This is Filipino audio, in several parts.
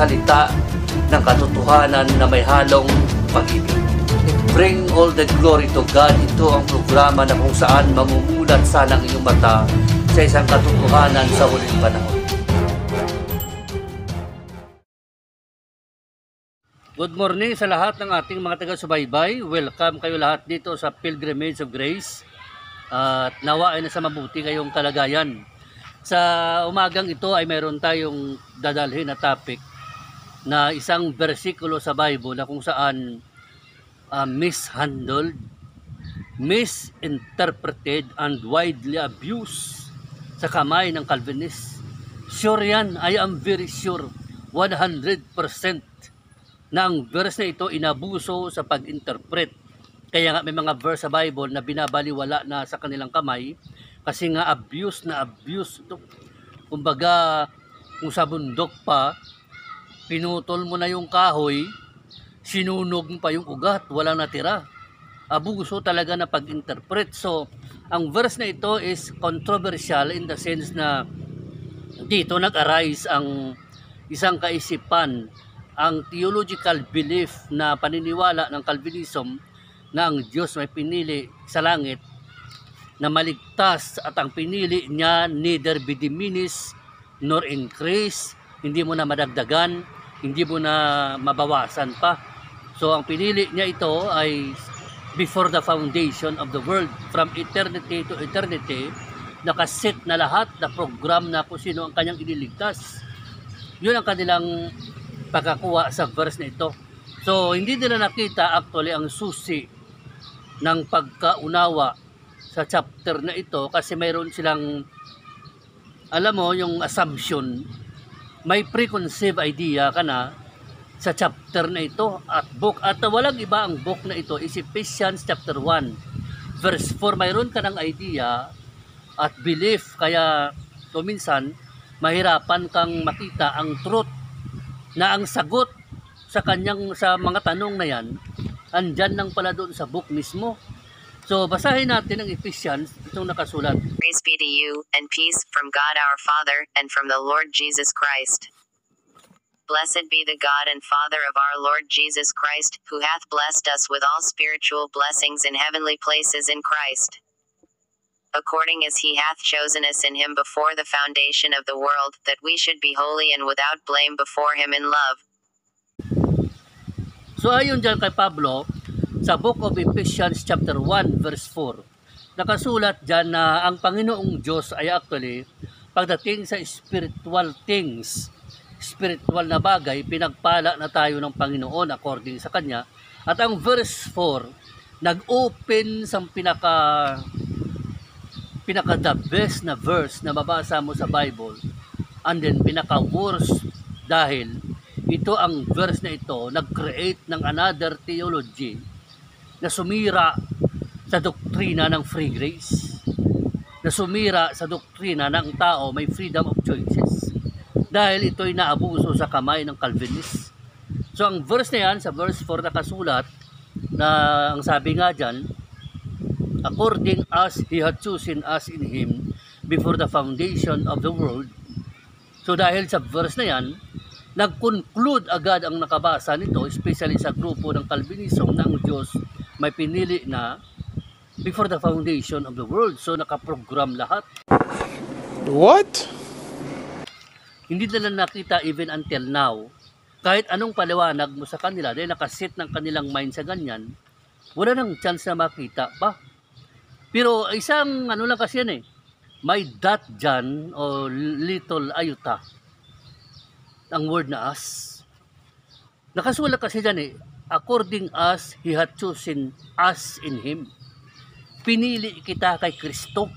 salita ng katotohanan na may halong pag-ibig. Bring all the glory to God. Ito ang programa na kung saan mamumulat sana ang iyong mata sa isang katotohanan sa huling panahon. Good morning sa lahat ng ating mga taga-subaybay. Welcome kayo lahat dito sa Pilgrimage of Grace. At nawa ay nasa mabuti kayong kalagayan. Sa umagang ito ay mayroon tayong dadalhin na topic na isang bersikulo sa Bible na kung saan mishandled, misinterpreted, and widely abused sa kamay ng Calvinist. Sure yan, I am very sure, 100% na ang verse na ito inabuso sa pag-interpret. Kaya nga may mga verse sa Bible na binabaliwala na sa kanilang kamay kasi nga abuse na abuse ito. Kumbaga, kung sa bundok pa, pinutol mo na yung kahoy, sinunog mo pa yung ugat, walang natira. Abuso talaga na pag-interpret. So, ang verse na ito is controversial in the sense na dito nag-arise ang isang kaisipan, ang theological belief na paniniwala ng Calvinism na ang Diyos may pinili sa langit na maligtas at ang pinili niya neither be diminished nor increase, hindi mo na madagdagan, hindi mo na mabawasan pa. So ang pinili niya ito ay before the foundation of the world, from eternity to eternity, nakaset na lahat na program na kung sino ang kanyang iniligtas. Yun ang kanilang pagkakuha sa verse na ito. So hindi nila nakita actually ang susi ng pagkaunawa sa chapter na ito kasi mayroon silang, alam mo, yung assumption, may preconceived idea ka na sa chapter na ito at book, at walang iba ang book na ito is Ephesians chapter 1 verse 4. Mayroon ka ng idea at belief, kaya so minsan mahirapan kang makita ang truth na ang sagot sa kanyang sa mga tanong na yan andyan lang pala doon sa book mismo. So basahin natin ang Ephesians, itong nakasulat. Praise be to you, and peace from God our Father, and from the Lord Jesus Christ. Blessed be the God and Father of our Lord Jesus Christ, who hath blessed us with all spiritual blessings in heavenly places in Christ, according as he hath chosen us in him before the foundation of the world, that we should be holy and without blame before him in love. So ayon dyan kay Pablo, sa book of Ephesians chapter 1 verse 4, nakasulat dyan na ang Panginoong Diyos ay actually, pagdating sa spiritual things, spiritual na bagay, pinagpala na tayo ng Panginoon according sa Kanya. At ang verse 4, nag-open sa pinaka the best na verse na mabasa mo sa Bible, and then pinaka worst, dahil ito ang verse na ito nag-create ng another theology na sumira sa doktrina ng free grace, na sumira sa doktrina ng tao may freedom of choices, dahil ito'y naabuso sa kamay ng Calvinist. So ang verse na yan, sa verse 4 nakasulat na ang sabi nga dyan, according as he had chosen us in him before the foundation of the world. So dahil sa verse na yan, nag-conclude agad ang nakabasa nito, especially sa grupo ng Calvinism, na ang Diyos may pinili na before the foundation of the world. So nakaprogram lahat. What? Hindi nila nakita even until now. Kahit anong paliwanag mo sa kanila, dahil nakasit ng kanilang mind sa ganyan, wala nang chance na makita pa. Pero isang ano lang kasi yan may dot dyan o little ayuta. Ang word na as. Nakasulat kasi dyan according as he had chosen us in him. Pinili kita kay Kristo.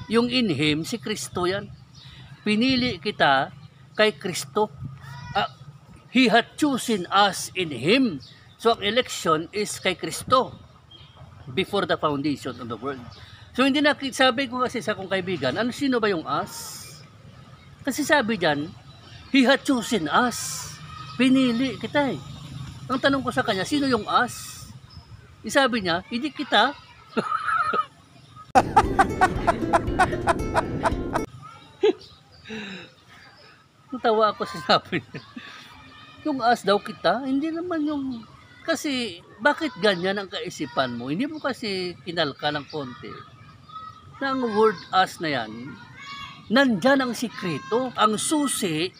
Yung in him, si Kristo yan. Pinili kita kay Kristo. He had chosen us in him. So ang election is kay Kristo before the foundation of the world. So hindi sabi ko kasi sa kong kaibigan, sino ba yung us? Kasi sabi diyan, he had chosen us. Pinili kita Ang tanong ko sa kanya, sino yung us? Sabi niya, hindi kita. Tawa ako sa sabi niya. Yung as daw kita, hindi naman yung... Kasi, bakit ganyan ang kaisipan mo? Hindi mo kasi kinalka ng konti na ang word as na yan, nandyan ang sikreto, ang susi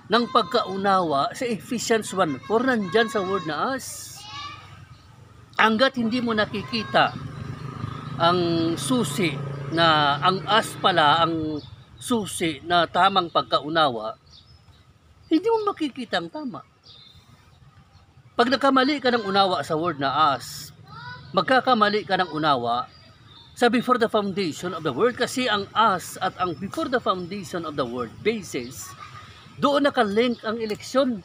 ng pagkaunawa sa Ephesians 1:4, nandyan sa word na as. Hanggat hindi mo nakikita ang susi na ang as pala ang susi na tamang pagkaunawa, hindi mo makikita ang tama. Pag nagkamali ka ng unawa sa word na as, magkakamali ka ng unawa sa before the foundation of the world, kasi ang as at ang before the foundation of the world basis, doon nakalink ang eleksyon.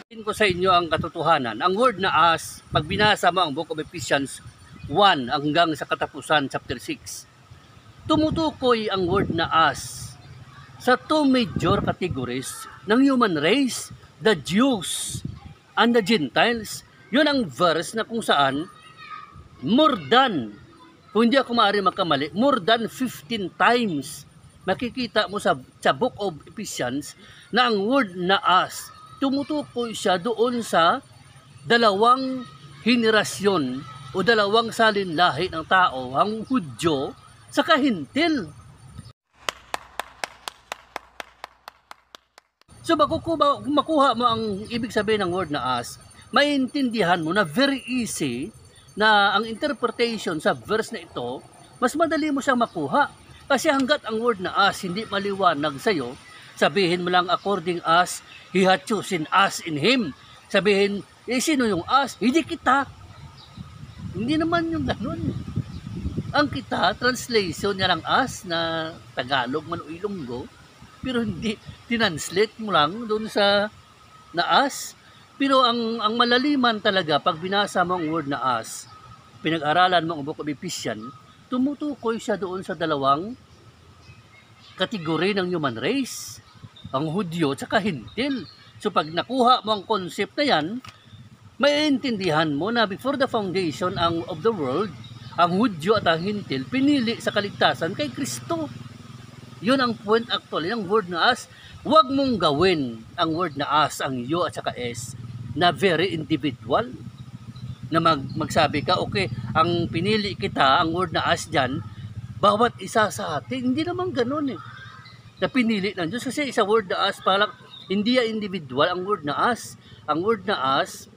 Sabihin ko sa inyo ang katotohanan. Ang word na as, pag binasa mo ang Book of Ephesians 1 hanggang sa katapusan, chapter 6, tumutukoy ang word na as sa two major categories ng human race, the Jews and the Gentiles. Yun ang verse na kung saan more than, kung hindi ako maaari magkamali, more than 15 times makikita mo sa Book of Ephesians na ang word na as, tumutukoy siya doon sa dalawang henerasyon o dalawang salinlahi ng tao, ang Hudyo sa Hintil. So kung makuha mo ang ibig sabihin ng word na as, maintindihan mo na very easy na ang interpretation sa verse na ito, mas madali mo siyang makuha. Kasi hanggat ang word na as hindi maliwanag sa'yo, sabihin mo lang according as He had chosen us in Him. Sabihin, sino yung as? Hindi kita. Hindi naman yung ganun. Ang kita, translation niya ng as na Tagalog man o Ilonggo, pero hindi tinanslate mo lang doon sa naas. Pero ang malaliman talaga, pag binasa mo ang word na as, pinag-aralan mo ang Book of Ephesians, tumutukoy siya doon sa dalawang kategory ng human race, ang Hudyo at Hintil. So pag nakuha mo ang concept na yan, maiintindihan mo na before the foundation of the world, ang Hudyo at ang Hintil pinili sa kaligtasan kay Kristo. Yun ang point actually ng word na as. Huwag mong gawin ang word na as, ang yo at saka s, na very individual. Na magsabi ka, okay, ang pinili kita, ang word na as dyan, bawat isa sa atin. Hindi naman ganun eh. Na pinili ng Diyos. Kasi isa word na as, parang hindi ya individual ang word na as. Ang word na as,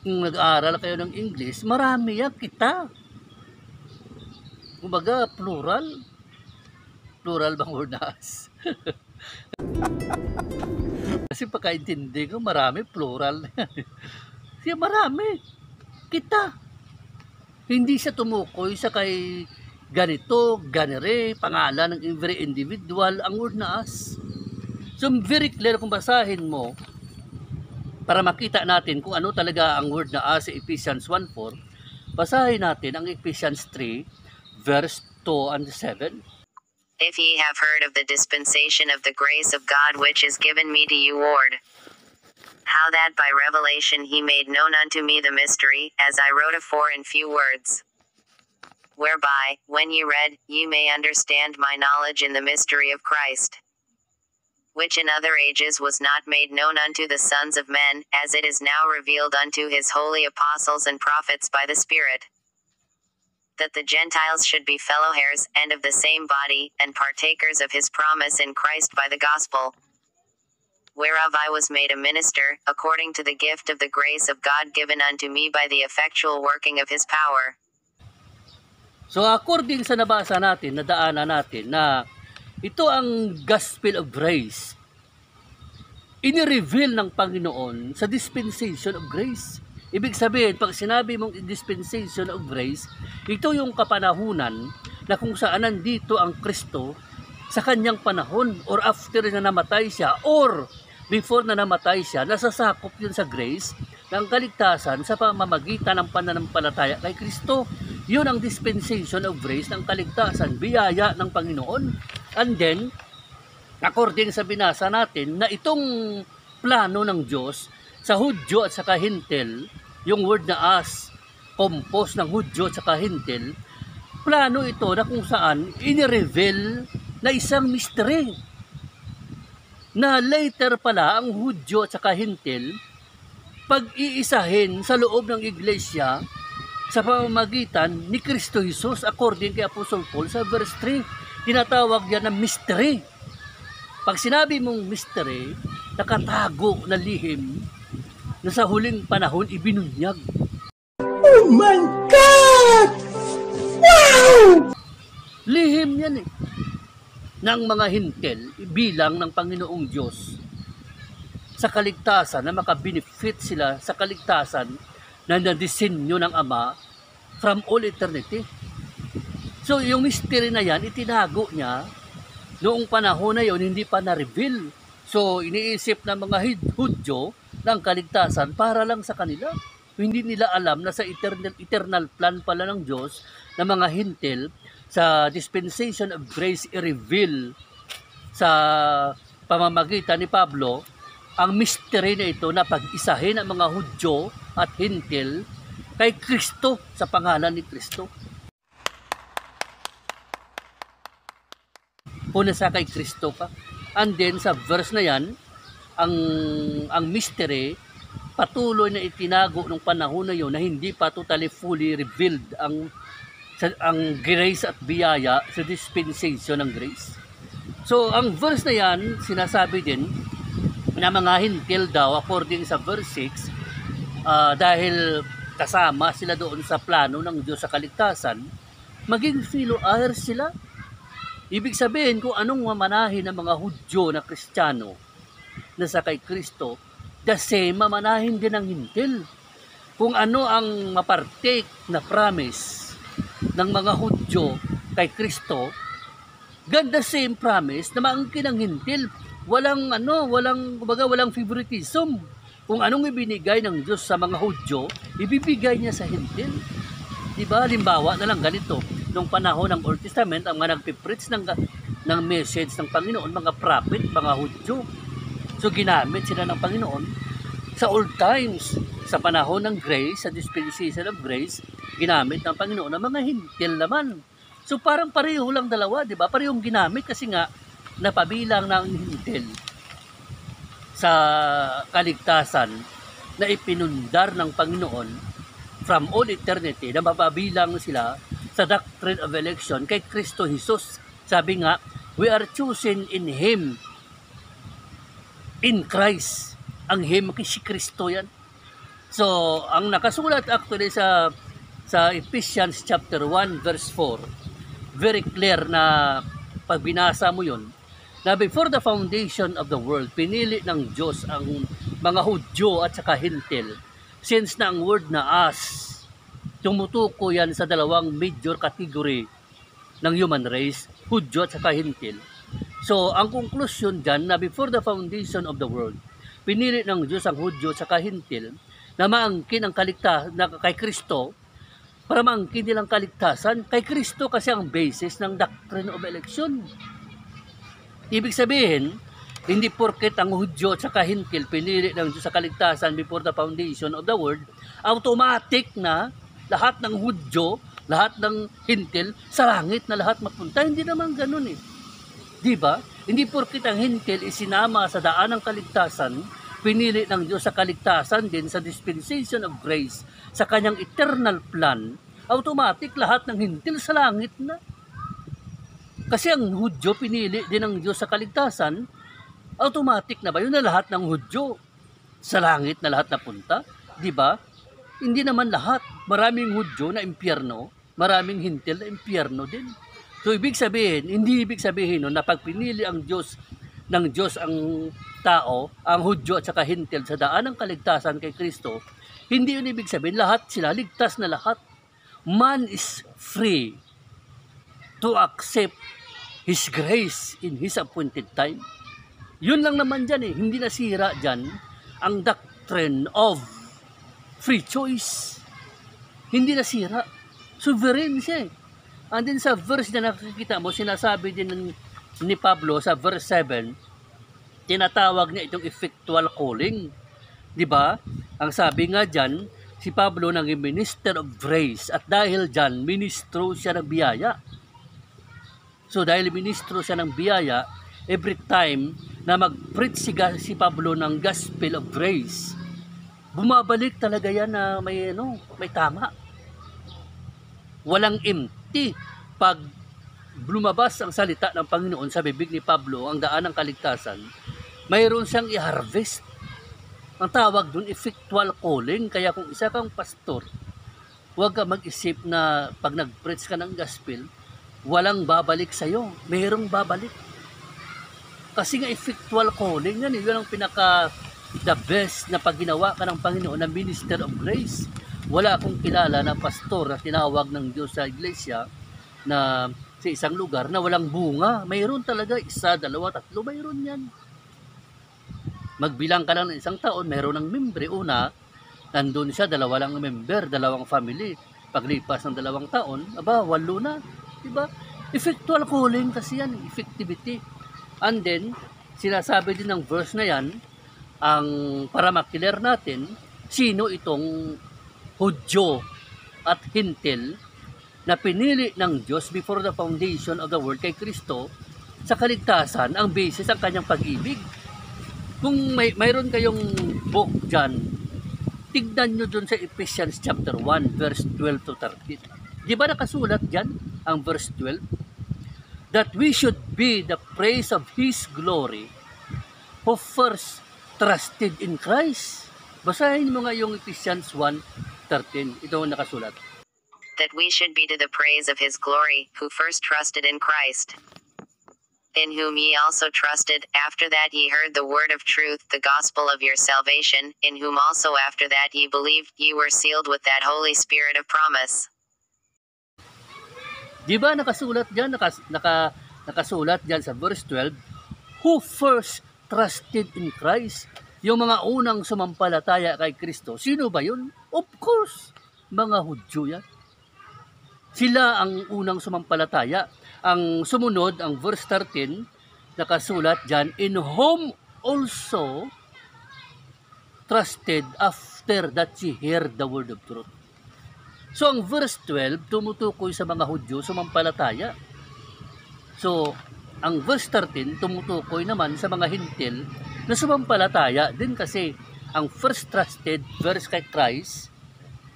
kung nag-aaral kayo ng English, marami yan kita. Kumbaga, plural. Plural bang word na as? Kasi pagkaintindi ko, marami, plural. Kasi marami. Kita. Hindi siya tumukoy sa kay ganito, ganire, pangalan ng every individual, ang word na as. So, very clear kung basahin mo, para makita natin kung ano talaga ang word na as sa Ephesians 1:4, basahin natin ang Ephesians 3, verse 2 and 7. If ye have heard of the dispensation of the grace of God which is given me to you ward, how that by revelation he made known unto me the mystery, as I wrote afore in few words. Whereby, when ye read, ye may understand my knowledge in the mystery of Christ, which in other ages was not made known unto the sons of men, as it is now revealed unto his holy apostles and prophets by the Spirit, that the Gentiles should be fellow heirs, and of the same body, and partakers of his promise in Christ by the gospel, whereof I was made a minister, according to the gift of the grace of God given unto me by the effectual working of his power. So according sa nabasa natin, nadaanan natin na ito ang gospel of grace. Ini-reveal ng Panginoon sa dispensation of grace. Ibig sabihin, pag sinabi mong dispensation of grace, ito yung kapanahunan na kung saan nandito ang Kristo sa kanyang panahon or after na namatay siya or before na namatay siya, nasasakop yun sa grace ng kaligtasan sa pamamagitan ng pananampalataya kay Kristo. Yun ang dispensation of grace ng kaligtasan, biyaya ng Panginoon. And then, according sa binasa natin, na itong plano ng Diyos sa Hudyo at saka Hintil, yung word na as, composed ng Hudyo at saka Hintil, plano ito na kung saan inireveal na isang mystery na later pala ang Hudyo at saka Hintil pag-iisahin sa loob ng iglesia sa pamamagitan ni Kristo Jesus according kay Apostle Paul sa verse 3. Tinatawag yan na mystery. Pag sinabi mong mystery, nakatago na lihim na sa huling panahon ibinunyag. Oh my God! Wow! Lihim yan ng mga Hintil bilang ng Panginoong Diyos sa kaligtasan na makabenefit sila sa kaligtasan na nadisenyo ng Ama from all eternity. So yung mystery na yan, itinago niya noong panahon na yon, hindi pa na-reveal. So iniisip ng mga Hudyo ng kaligtasan para lang sa kanila. Hindi nila alam na sa eternal plan pala ng Diyos na mga Hintil sa dispensation of grace i-reveal sa pamamagitan ni Pablo ang mystery na ito na pag-isahin ang mga Hudyo at Hintil kay Kristo sa pangalan ni Kristo. Puna sa kay Kristo pa. And then sa verse na yan, ang mystery patuloy na itinago ng panahon na yon na hindi pa totally fully revealed ang grace at biyaya sa dispensation ng grace. So ang verse na yan, sinasabi din na mga Hintil daw according sa verse 6, dahil kasama sila doon sa plano ng Diyos sa kaligtasan, maging fellow heirs sila. Ibig sabihin kung anong mamanahin ng mga Hudyo na Kristiyano na sa kay Kristo, the same mamanahin din ng Hintil. Kung ano ang mapartake na promise ng mga Hudyo kay Kristo, God the same promise na maangkin ng Hintil. Walang favoritism. Kung anong ibinigay ng Diyos sa mga Hudyo, ibibigay niya sa Hintil. Diba? Halimbawa na lang ganito. Nung panahon ng Old Testament, ang mga nagpipreach ng message ng Panginoon, mga prophet, mga Hudyo. So ginamit sila ng Panginoon sa old times. Sa panahon ng grace, sa dispensation of grace, ginamit ng Panginoon ng mga Hintil naman. So parang pareho lang dalawa, di ba? Parehong ginamit kasi nga napabilang ng Hintil sa kaligtasan na ipinundar ng Panginoon from all eternity na mapabilang sila sa doctrine of election kay Kristo Jesus. Sabi nga, we are chosen in Him, in Christ. Ang Him si Kristo yan. So, ang nakasulat actually sa Ephesians chapter 1 verse 4, very clear na pag binasa mo yun, na before the foundation of the world, pinili ng Diyos ang mga Hudyo at saka Hintil. Since na ang word na us, tumutuko yan sa dalawang major category ng human race, Hudyo at saka Hintil. So, ang conclusion dyan na before the foundation of the world, pinili ng Diyos ang Hudyo at saka Hintil na maangkin ang kaligtasan kay Kristo para maangkin nilang kaligtasan kay Kristo kasi ang basis ng doctrine of election. Ibig sabihin, hindi porket ang Hudyo at saka Hintil pinili ng Diyos sa kaligtasan before the foundation of the world, automatic na lahat ng Hudyo, lahat ng Hintil, sa langit na lahat mapunta. Hindi naman ganun eh. Diba? Hindi porket ang Hintil isinama sa daan ng kaligtasan, pinili ng Diyos sa kaligtasan din sa dispensation of grace, sa kanyang eternal plan, automatic lahat ng Hintil sa langit na. Kasi ang Hudyo pinili din ng Diyos sa kaligtasan, automatic na ba yun na lahat ng Hudyo sa langit na lahat napunta? Diba? Hindi naman lahat. Maraming Hudyo na impyerno, maraming Hintil na impyerno din. So ibig sabihin, hindi ibig sabihin no, na pag pinili ang Diyos ng Diyos ang tao, ang Hudyo at saka Hintil sa daan ng kaligtasan kay Kristo, hindi yun ibig sabihin lahat sila, ligtas na lahat. Man is free to accept His grace in His appointed time. Yun lang naman dyan eh. Hindi nasira dyan ang doctrine of free choice. Hindi nasira. Sovereign siya eh. And then sa verse na nakikita mo, sinasabi din ni Pablo sa verse 7, tinatawag niya itong effectual calling. Diba? Ang sabi nga dyan, si Pablo nang minister of grace at dahil dyan, ministro siya ng biyaya. So dahil ministro siya ng biyaya, every time na mag-preach si Pablo ng Gospel of Grace, bumabalik talaga yan na may tama. Walang empty. Pag lumabas ang salita ng Panginoon sa bibig ni Pablo, ang daan ng kaligtasan, mayroon siyang i-harvest. Ang tawag dun, effectual calling. Kaya kung isa kang pastor, huwag ka mag-isip na pag nag-preach ka ng gospel, walang babalik sa'yo. Mayroong babalik. Kasi nga effectual calling yan. Yun ang the best na pag ginawa ka ng Panginoon na minister of grace. Wala akong kilala na pastor na tinawag ng Diyos sa iglesia na sa isang lugar na walang bunga. Mayroon talaga, 1, 2, 3, mayroon yan. Magbilang ka lang ng isang taon, mayroon ng membre. Una, nandun siya, 2 lang member, 2 family. Paglipas ng 2 taon, 8 na. Diba? Effectual calling kasi yan, effectivity. And then, sinasabi din ng verse na yan, para makiler natin, sino itong Hudyo at Hintil na pinili ng Diyos before the foundation of the world kay Kristo sa kaligtasan, ang basis ang kanyang pag-ibig. Kung mayroon kayong book dyan, tignan nyo dun sa Ephesians chapter 1, verse 12 to 13. Di ba nakasulat dyan ang verse 12? That we should be the praise of His glory who first trusted in Christ. Basahin mo nga yung Ephesians 1:13. Ito ang nakasulat. That we should be to the praise of His glory, who first trusted in Christ, in whom ye also trusted, after that ye heard the word of truth, the gospel of your salvation, in whom also after that ye believed, ye were sealed with that Holy Spirit of promise. Di ba nakasulat dyan, nakasulat dyan sa verse 12, who first trusted in Christ? Yung mga unang sumampalataya kay Kristo, sino ba yun? Of course, mga Hudyo yan. Sila ang unang sumampalataya. Ang sumunod, ang verse 13, nakasulat dyan, in whom also trusted after that ye heard the word of truth. So, ang verse 12, tumutukoy sa mga Hudyo, sumampalataya. So, ang verse 13, tumutukoy naman sa mga Hintil na sumampalataya din kasi ang first trusted verse kay Christ,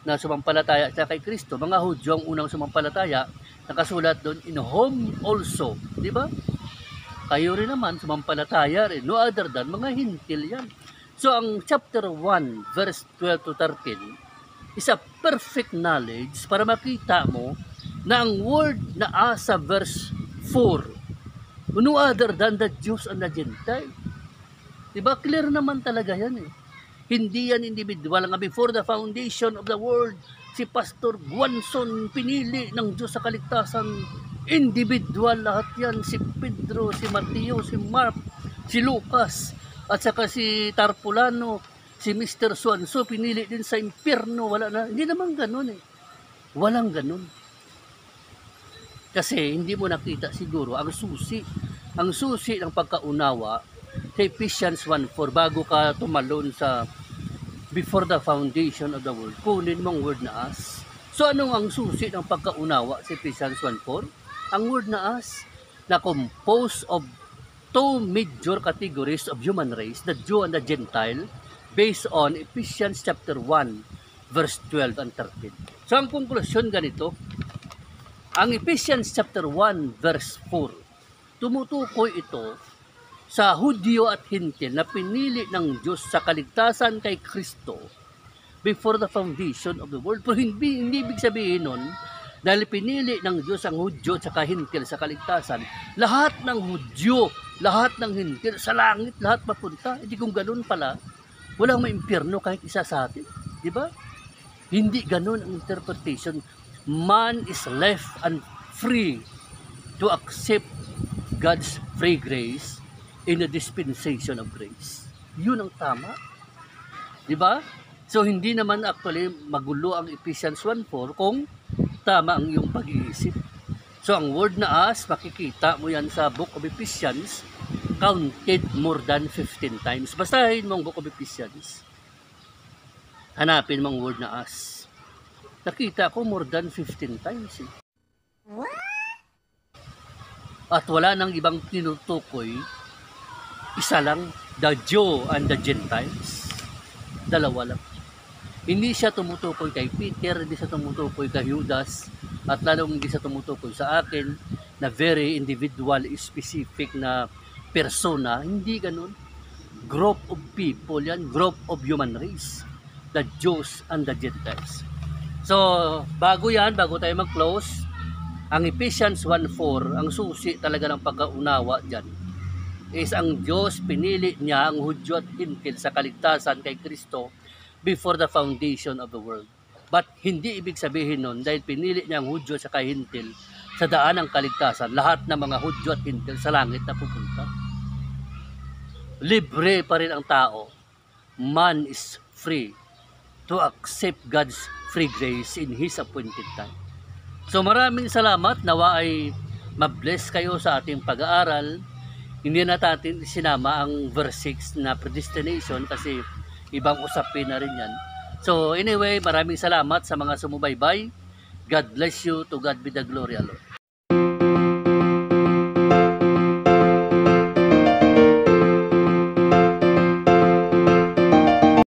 na sumampalataya siya kay Kristo, mga Hudyo ang unang sumampalataya, nakasulat doon, in whom also. Di ba? Kayo rin naman, sumampalataya rin. No other than, mga Hintil yan. So, ang chapter 1, verse 12 to 13, is a perfect knowledge para makita mo na ang word na sa verse 4, no other than the Jews and the Gentile. Diba? Clear naman talaga yan eh. Hindi yan individual. Nga before the foundation of the world, si Pastor Guanson pinili ng Diyos sa kaligtasan. Individual lahat yan. Si Pedro, si Mateo, si Mark, si Lucas, at saka si Tarpulano, si Mr. Suanso, pinili din sa impyerno. Wala na. Hindi naman ganun eh. Walang ganun. Kasi hindi mo nakita siguro ang susi ng pagkaunawa sa Ephesians 1:4 bago ka tumalon sa before the foundation of the world. Kunin mong word na as. So anong ang susi ng pagkaunawa sa Ephesians 1:4? Ang word na as na composed of 2 major categories of human race, the Jew and the Gentile, based on Ephesians chapter 1, verse 12 and 13. So ang konklusyon ganito, ang Ephesians chapter 1, verse 4, tumutukoy ito sa Hudyo at Hintil na pinili ng Diyos sa kaligtasan kay Kristo before the foundation of the world. Pero hindi ibig sabihin nun, dahil pinili ng Diyos ang Hudyo at Hintil sa kaligtasan, lahat ng Hudyo, lahat ng Hintil, sa langit, lahat mapunta. Hindi kung ganun pala, walang maimpyerno kahit isa sa atin. Di ba? Hindi ganun ang interpretation. Man is left and free to accept God's free grace in a dispensation of grace. Yun ang tama. Di ba? So, hindi naman actually magulo ang Ephesians 1:4 kung tama ang iyong pag-iisip. So, ang word na as, makikita mo yan sa Book of Ephesians, counted more than 15 times. Basahin mo ang Book of Ephesians. Hanapin mo ang word na as. Nakita ko more than 15 times. At wala nang ibang tinutukoy Isa lang, the Jew and the Gentiles. Dalawa lang. Hindi siya tumutukoy kay Peter, hindi siya tumutukoy kay Judas, at lalong hindi siya tumutukoy sa akin na very individual, specific na persona. Hindi ganun. Group of people yan, group of human race. The Jews and the Gentiles. So, bago tayo mag-close, ang Ephesians 1:4, ang susi talaga ng pagkaunawa dyan, is ang Diyos, pinili niya ang Hudyo at Hintil sa kaligtasan kay Kristo before the foundation of the world. But hindi ibig sabihin nun, dahil pinili niya ang Hudyo sa Hintil sa daan ng kaligtasan, lahat ng mga Hudyo at Hintil sa langit na pupunta. Libre pa rin ang tao. Man is free to accept God's free grace in His appointed time. So maraming salamat, nawa ay mabless kayo sa ating pag-aaral. Hindi na natin sinama ang verse 6 na predestination kasi ibang usapin na rin yan. So anyway, maraming salamat sa mga sumubaybay. God bless you. To God be the glory, Lord.